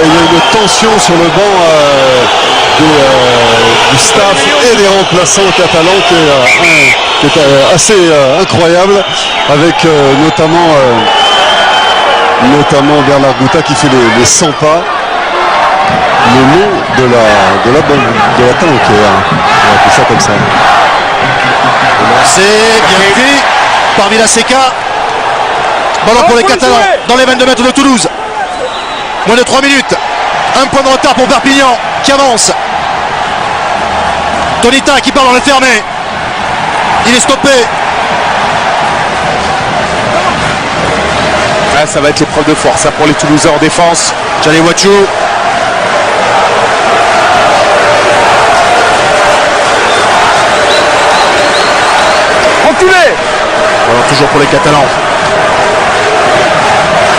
Et il y a une tension sur le banc du staff et des remplaçants catalans qui est assez incroyable, avec notamment Bernard Gouta qui fait les 100 pas le long de la tank, on va appeler ça comme ça. C'est bien pris par Villaseca. Ballon pour les Catalans dans les 22 mètres de Toulouse. Moins de 3 minutes. Un point de retard pour Perpignan qui avance. Tonita qui part dans le fermé. Il est stoppé. Ah, ça va être l'épreuve de force pour les Toulousains en défense. Jalé Wachou. Voilà, toujours pour les Catalans.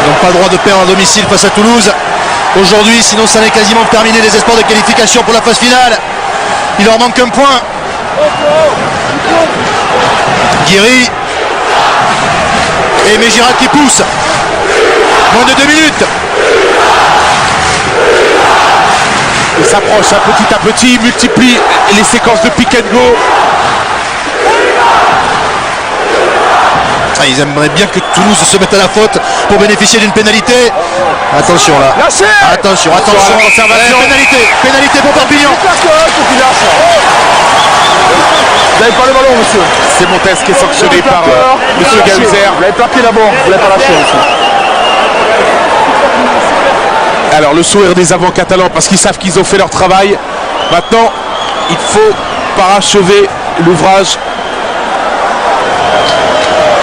Ils n'ont pas le droit de perdre à domicile face à Toulouse aujourd'hui, sinon ça n'est quasiment terminé les espoirs de qualification pour la phase finale. Il leur manque un point. Guiri et Mégiral qui pousse. Moins de 2 minutes. Il s'approche petit à petit, multiplie les séquences de pick and go. Ils aimeraient bien que Toulouse se mette à la faute pour bénéficier d'une pénalité. Attention là. Attention. Pénalité pour Perpignan. Vous n'avez pas le ballon, monsieur. C'est Montes qui est sanctionné par monsieur Gahuzer. Vous l'avez plaqué d'abord, vous l'avez pas lâché, monsieur. Alors le sourire des avants catalans parce qu'ils savent qu'ils ont fait leur travail. Maintenant, il faut parachever l'ouvrage.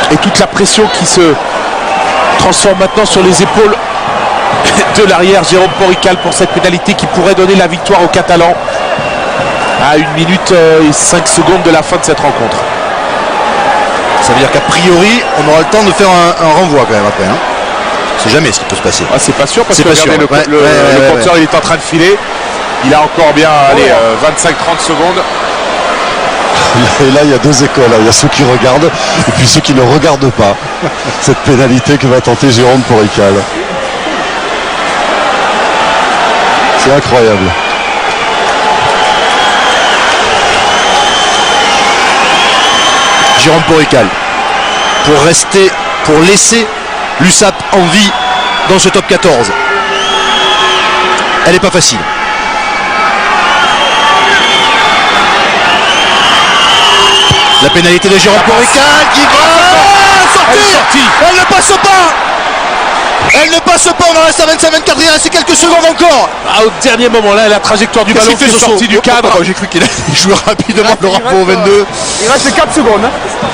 Et toute la pression qui se transforme maintenant sur les épaules de l'arrière Jérôme Porrical pour cette pénalité qui pourrait donner la victoire aux Catalans à 1 minute et 5 secondes de la fin de cette rencontre. Ça veut dire qu'a priori on aura le temps de faire un renvoi quand même après. C'est jamais ce qui peut se passer. Ah, c'est pas sûr parce que regardez, le compteur il est en train de filer. Il a encore bien 25-30 secondes. Et là, il y a deux écoles. Il y a ceux qui regardent et puis ceux qui ne regardent pas cette pénalité que va tenter Jérôme Porrical. C'est incroyable. Jérôme Porrical pour laisser l'USAP en vie dans ce top 14. Elle n'est pas facile. La pénalité de Jérôme Porrical qui va sortir. Elle ne passe pas. Elle ne passe pas. On en reste à 25-24. Il reste quelques secondes encore. Au dernier moment là, la trajectoire du ballon qui est sortie du cadre. J'ai cru qu'il allait jouer rapidement le Rambo au 22. Il reste 4 secondes.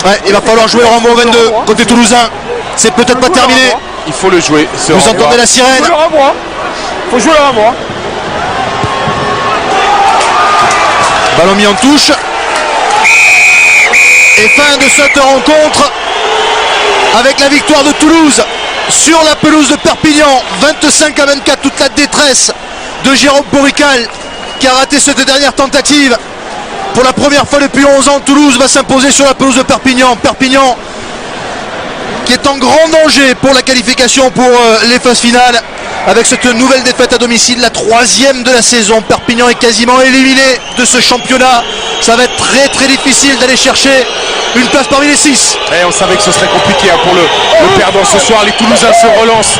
Ouais, il va falloir jouer le Rambo au 22 côté toulousain. C'est peut-être pas terminé. Il faut le jouer. Vous entendez la sirène. Faut jouer le Rambo. Ballon mis en touche. Et fin de cette rencontre avec la victoire de Toulouse sur la pelouse de Perpignan, 25-24, toute la détresse de Jérôme Porrical qui a raté cette dernière tentative. Pour la première fois depuis 11 ans, Toulouse va s'imposer sur la pelouse de Perpignan. Perpignan qui est en grand danger pour la qualification pour les phases finales avec cette nouvelle défaite à domicile, la 3e de la saison. Perpignan est quasiment éliminé de ce championnat. Ça va être très très difficile d'aller chercher une place parmi les 6. Et on savait que ce serait compliqué pour le perdant ce soir. Les Toulousains se relancent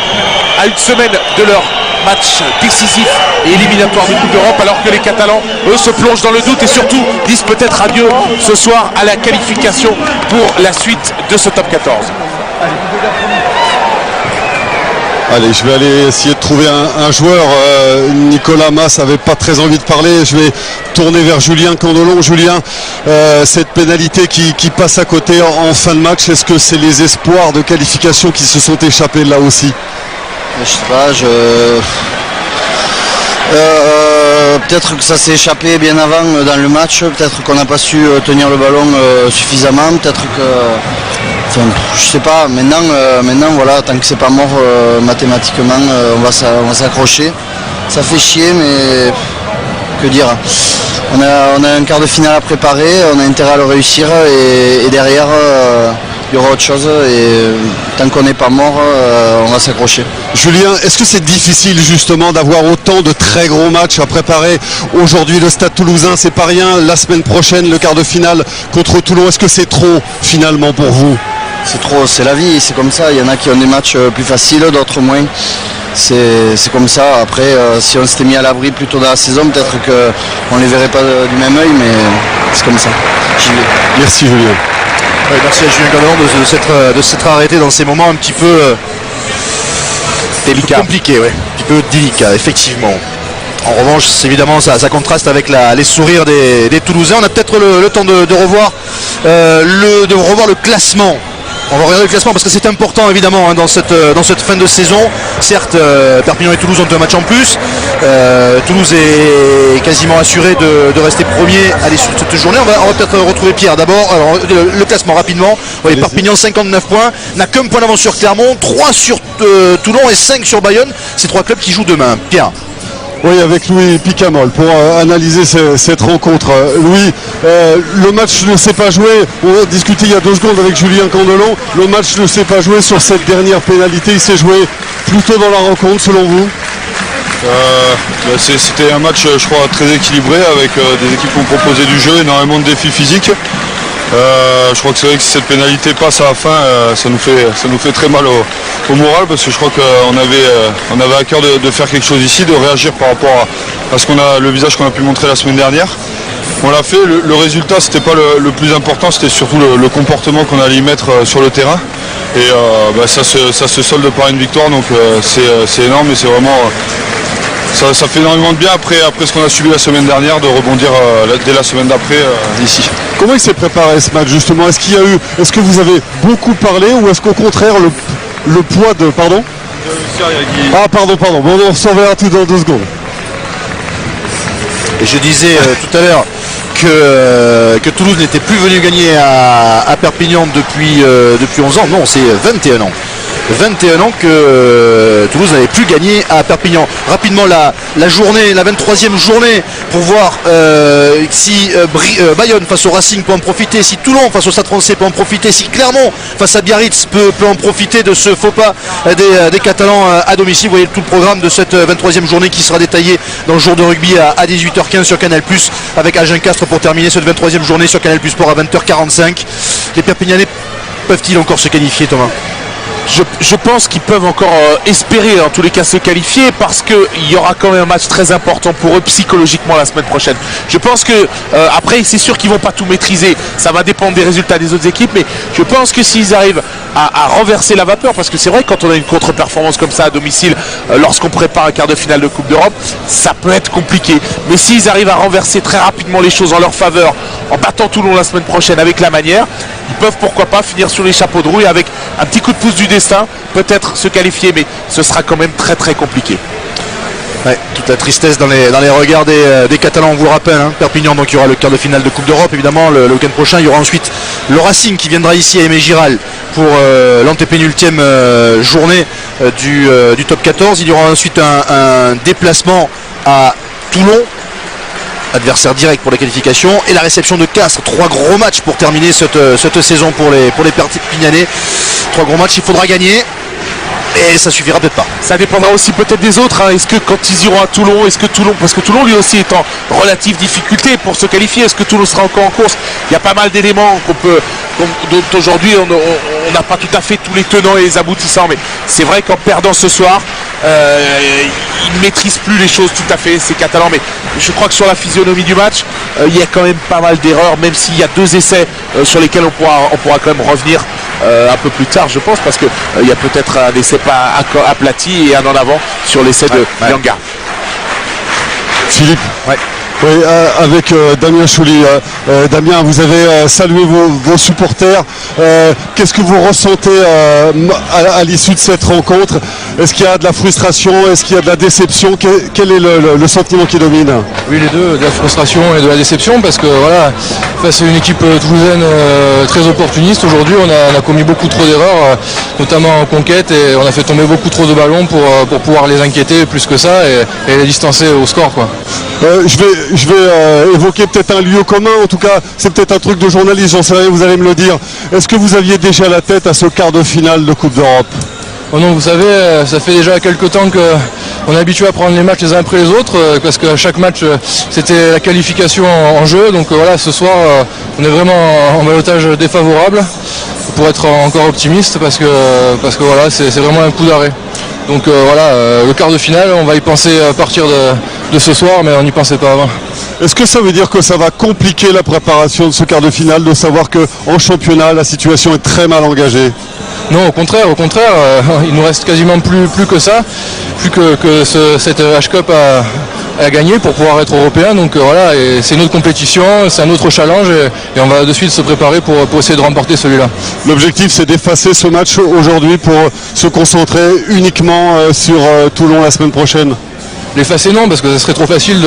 à une semaine de leur match décisif et éliminatoire de Coupe d'Europe, alors que les Catalans, eux, se plongent dans le doute et surtout disent peut-être adieu ce soir à la qualification pour la suite de ce top 14. Allez, je vais aller essayer de trouver un joueur. Nicolas Mas n'avait pas très envie de parler. Je vais tourner vers Julien Candelon. Julien, cette pénalité qui passe à côté en fin de match, est-ce que c'est les espoirs de qualification qui se sont échappés là aussi? Je sais pas, peut-être que ça s'est échappé bien avant dans le match, peut-être qu'on n'a pas su tenir le ballon suffisamment, peut-être que... Enfin, je sais pas, maintenant voilà, tant que c'est pas mort mathématiquement, on va s'accrocher. Ça fait chier, mais que dire. On a un quart de finale à préparer, on a intérêt à le réussir et derrière il y aura autre chose et tant qu'on n'est pas mort, on va s'accrocher. Julien, est-ce que c'est difficile justement d'avoir autant de très gros matchs à préparer? Aujourd'hui le Stade Toulousain, c'est pas rien, la semaine prochaine le quart de finale contre Toulon, est-ce que c'est trop finalement pour vous? C'est trop, c'est la vie, c'est comme ça, il y en a qui ont des matchs plus faciles, d'autres moins. C'est comme ça, après si on s'était mis à l'abri plus tôt dans la saison, peut-être qu'on ne les verrait pas du même œil, mais c'est comme ça. J'y vais. Merci Julien. Ouais, merci à Julien Gandelon de s'être arrêté dans ces moments un petit peu délicat, compliqués, ouais. Un petit peu délicat, effectivement. En revanche, évidemment, ça contraste avec les sourires des Toulousains. On a peut-être le temps de revoir le classement. On va regarder le classement parce que c'est important évidemment dans cette fin de saison. Certes, Perpignan et Toulouse ont un match en plus. Toulouse est quasiment assuré de rester premier à l'issue de cette journée. On va peut-être retrouver Pierre d'abord. Alors, le classement rapidement. Vous voyez, Perpignan 59 points, n'a qu'un point d'avance sur Clermont, 3 sur Toulon et 5 sur Bayonne. Ces 3 clubs qui jouent demain. Pierre. Oui, avec Louis Picamol pour analyser cette rencontre. Louis, le match ne s'est pas joué. On a discuté il y a 2 secondes avec Julien Candelon. Le match ne s'est pas joué sur cette dernière pénalité. Il s'est joué plutôt dans la rencontre, selon vous? C'était un match, je crois, très équilibré avec des équipes qui ont proposé du jeu, énormément de défis physiques. Je crois que c'est vrai que si cette pénalité passe à la fin, ça nous fait très mal au moral parce que je crois qu'on avait à cœur de faire quelque chose ici, de réagir par rapport à le visage qu'on a pu montrer la semaine dernière. On l'a fait, le résultat c'était pas le plus important, c'était surtout le comportement qu'on allait y mettre sur le terrain. Et ça se solde par une victoire, donc c'est énorme et c'est vraiment... Ça fait énormément de bien après ce qu'on a subi la semaine dernière, de rebondir dès la semaine d'après ici. Comment il s'est préparé ce match justement? Est-ce que vous avez beaucoup parlé ou est-ce qu'au contraire le poids de... Pardon? Ah pardon, bon on s'en verra tout dans 2 secondes. Et je disais tout à l'heure que Toulouse n'était plus venu gagner à Perpignan depuis 11 ans, non c'est 21 ans. 21 ans que Toulouse n'avait plus gagné à Perpignan. Rapidement la journée, la 23e journée pour voir si Bayonne face au Racing peut en profiter, si Toulon face au Stade Français peut en profiter, si Clermont face à Biarritz peut en profiter de ce faux pas des Catalans à domicile. Vous voyez tout le programme de cette 23e journée qui sera détaillé dans le jour de rugby à 18h15 sur Canal+, avec Agen Castres pour terminer cette 23e journée sur Canal+ Sport à 20h45. Les Perpignanais peuvent-ils encore se qualifier, Thomas? Je pense qu'ils peuvent encore espérer en tous les cas se qualifier parce qu'il y aura quand même un match très important pour eux psychologiquement la semaine prochaine. Je pense que après c'est sûr qu'ils vont pas tout maîtriser, ça va dépendre des résultats des autres équipes, mais je pense que s'ils arrivent à renverser la vapeur, parce que c'est vrai que quand on a une contre-performance comme ça à domicile, lorsqu'on prépare un quart de finale de Coupe d'Europe, ça peut être compliqué. Mais s'ils arrivent à renverser très rapidement les choses en leur faveur, en battant Toulon la semaine prochaine avec la manière, ils peuvent pourquoi pas finir sur les chapeaux de roue et avec un petit coup de pouce du destin, peut-être se qualifier, mais ce sera quand même très très compliqué. Ouais, toute la tristesse dans les regards des Catalans, on vous le rappelle, hein. Perpignan, donc il y aura le quart de finale de Coupe d'Europe, évidemment, le week-end prochain, il y aura ensuite le Racing qui viendra ici à Aimé-Giral pour l'antépénultième journée du top 14. Il y aura ensuite un déplacement à Toulon, adversaire direct pour la qualification, et la réception de Castres. 3 gros matchs pour terminer cette saison pour les Perpignanais. 3 gros matchs, il faudra gagner. Et ça suffira peut-être pas. Ça dépendra aussi peut-être des autres. Hein. Est-ce que quand ils iront à Toulon, parce que Toulon lui aussi est en relative difficulté pour se qualifier, est-ce que Toulon sera encore en course? Il y a pas mal d'éléments dont aujourd'hui on n'a pas tout à fait tous les tenants et les aboutissants, mais c'est vrai qu'en perdant ce soir, ils ne maîtrisent plus les choses tout à fait, ces Catalans. Mais je crois que sur la physionomie du match, il y a quand même pas mal d'erreurs, même s'il y a 2 essais sur lesquels on pourra quand même revenir un peu plus tard, je pense, parce qu'il y a peut-être un essai pas aplati et un en avant sur l'essai de Yanga. Philippe. Ouais. Oui, avec Damien Chouli. Damien, vous avez salué vos supporters. Qu'est-ce que vous ressentez à l'issue de cette rencontre? Est-ce qu'il y a de la frustration? Est-ce qu'il y a de la déception? Quel est le sentiment qui domine? Oui, les deux, de la frustration et de la déception, parce que voilà, face à une équipe toulousaine très opportuniste, aujourd'hui on a commis beaucoup trop d'erreurs, notamment en conquête, et on a fait tomber beaucoup trop de ballons pour pouvoir les inquiéter plus que ça et les distancer au score, quoi. Je vais évoquer peut-être un lieu commun, en tout cas c'est peut-être un truc de journaliste, j'en sais rien, vous allez me le dire. Est-ce que vous aviez déjà la tête à ce quart de finale de Coupe d'Europe? Oh non, vous savez, ça fait déjà quelques temps qu'on est habitué à prendre les matchs les uns après les autres, parce qu'à chaque match c'était la qualification en jeu, donc voilà, ce soir on est vraiment en ballottage défavorable, pour être encore optimiste, parce que voilà, c'est vraiment un coup d'arrêt. Donc voilà, le quart de finale, on va y penser à partir de ce soir, mais on n'y pensait pas avant. Est-ce que ça veut dire que ça va compliquer la préparation de ce quart de finale, de savoir qu'en championnat, la situation est très mal engagée? Non, au contraire, il nous reste quasiment plus que ça, plus que cette H-Cup à gagner pour pouvoir être européen. Donc voilà, et c'est une autre compétition, c'est un autre challenge, et on va de suite se préparer pour essayer de remporter celui-là. L'objectif, c'est d'effacer ce match aujourd'hui pour se concentrer uniquement sur Toulon la semaine prochaine. L'effacer non, parce que ce serait trop facile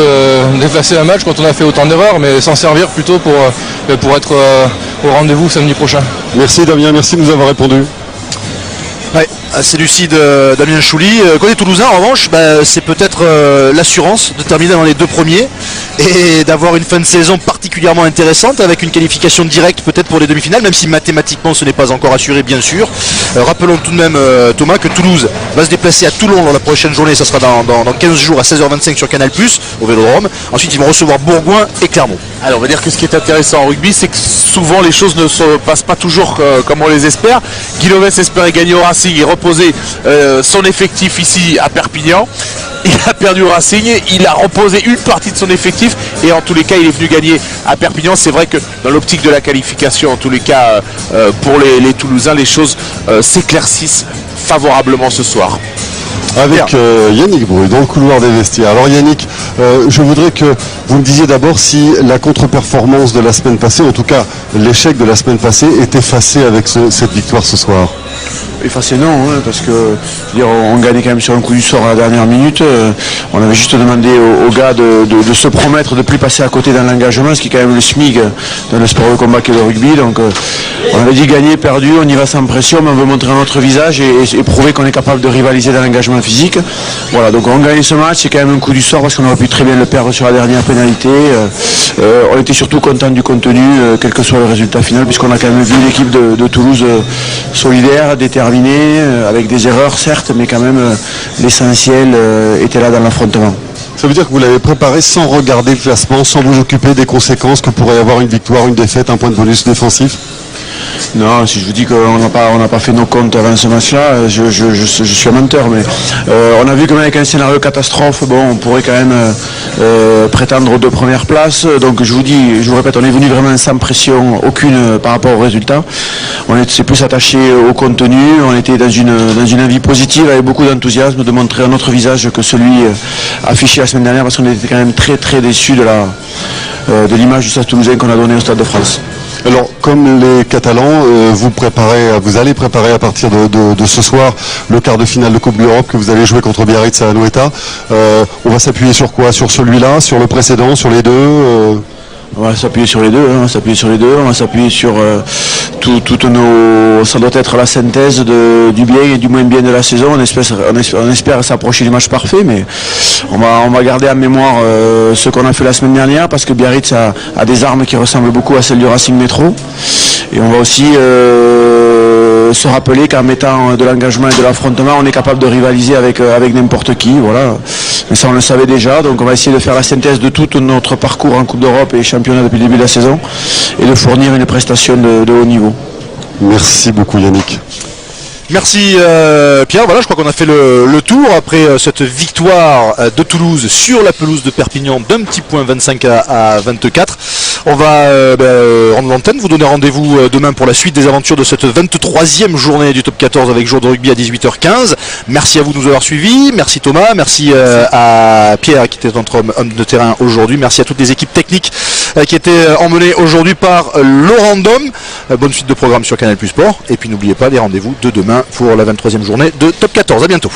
d'effacer un match quand on a fait autant d'erreurs, mais s'en servir plutôt pour être au rendez-vous samedi prochain. Merci Damien, merci de nous avoir répondu. Ouais, assez lucide Damien Chouli. Côté toulousain, en revanche, c'est peut-être l'assurance de terminer dans les deux premiers et d'avoir une fin de saison particulièrement intéressante avec une qualification directe peut-être pour les demi-finales, même si mathématiquement ce n'est pas encore assuré, bien sûr. Rappelons tout de même, Thomas, que Toulouse va se déplacer à Toulon dans la prochaine journée, ça sera dans 15 jours à 16h25 sur Canal+, au Vélodrome. Ensuite, ils vont recevoir Bourgoin et Clermont. Alors on va dire que ce qui est intéressant en rugby, c'est que souvent les choses ne se passent pas toujours comme on les espère. Guilhovès espérait gagner au Racing et reposer son effectif ici à Perpignan. Il a perdu au Racing, il a reposé une partie de son effectif et en tous les cas il est venu gagner à Perpignan. C'est vrai que dans l'optique de la qualification, en tous les cas pour les Toulousains, les choses s'éclaircissent favorablement ce soir. Avec Yannick Bru dans le couloir des vestiaires. Alors Yannick, je voudrais que vous me disiez d'abord si la contre-performance de la semaine passée, en tout cas l'échec de la semaine passée, est effacé avec cette victoire ce soir. Effacé non, hein, parce que je veux dire, on gagnait quand même sur un coup du sort à la dernière minute. On avait juste demandé aux gars de se promettre de ne plus passer à côté dans l'engagement, ce qui est quand même le SMIC dans le sport de combat qu'est le rugby. Donc on avait dit gagner, perdu, on y va sans pression, mais on veut montrer notre visage et prouver qu'on est capable de rivaliser dans l'engagement physique. Voilà, donc on gagne ce match, c'est quand même un coup du sort parce qu'on aurait pu très bien le perdre sur la dernière pénalité. On était surtout content du contenu, quel que soit le résultat final, puisqu'on a quand même vu l'équipe de Toulouse solidaire, déterminée, avec des erreurs certes, mais quand même l'essentiel était là dans l'affrontement. Ça veut dire que vous l'avez préparé sans regarder le classement, sans vous occuper des conséquences que pourrait avoir une victoire, une défaite, un point de bonus défensif? Non, si je vous dis qu'on n'a pas fait nos comptes avant ce match-là, je suis un menteur, mais on a vu que même avec un scénario catastrophe, bon, on pourrait quand même prétendre aux deux premières places. Donc je vous répète, on est venu vraiment sans pression aucune par rapport au résultat. On s'est plus attaché au contenu, on était dans une envie positive avec beaucoup d'enthousiasme de montrer un autre visage que celui affiché la semaine dernière, parce qu'on était quand même très très déçus de l'image du Stade Toulousain qu'on a donné au Stade de France. Alors, comme les Catalans, vous allez préparer à partir de ce soir le quart de finale de Coupe d'Europe que vous allez jouer contre Biarritz à Anoeta. On va s'appuyer sur quoi? Sur celui-là, sur le précédent, sur les deux On va s'appuyer sur les deux, on va s'appuyer sur toutes nos... Ça doit être la synthèse du bien et du moins bien de la saison. On espère s'approcher du match parfait, mais on va garder en mémoire ce qu'on a fait la semaine dernière, parce que Biarritz a des armes qui ressemblent beaucoup à celles du Racing Métro. Et on va aussi se rappeler qu'en mettant de l'engagement et de l'affrontement, on est capable de rivaliser avec n'importe qui. Voilà. Mais ça, on le savait déjà. Donc on va essayer de faire la synthèse de tout notre parcours en Coupe d'Europe et championnat depuis le début de la saison et de fournir une prestation de haut niveau. Merci beaucoup Yannick. Merci Pierre, voilà, je crois qu'on a fait le tour après cette victoire de Toulouse sur la pelouse de Perpignan d'un petit point 25 à 24. On va rendre l'antenne, vous donner rendez-vous demain pour la suite des aventures de cette 23e journée du Top 14 avec jour de rugby à 18h15. Merci à vous de nous avoir suivis, merci Thomas, merci à Pierre qui était notre homme de terrain aujourd'hui, merci à toutes les équipes techniques qui étaient emmenées aujourd'hui par Laurent Dom. Bonne suite de programme sur Canal+ Sport et puis n'oubliez pas les rendez-vous de demain pour la 23e journée de Top 14. À bientôt.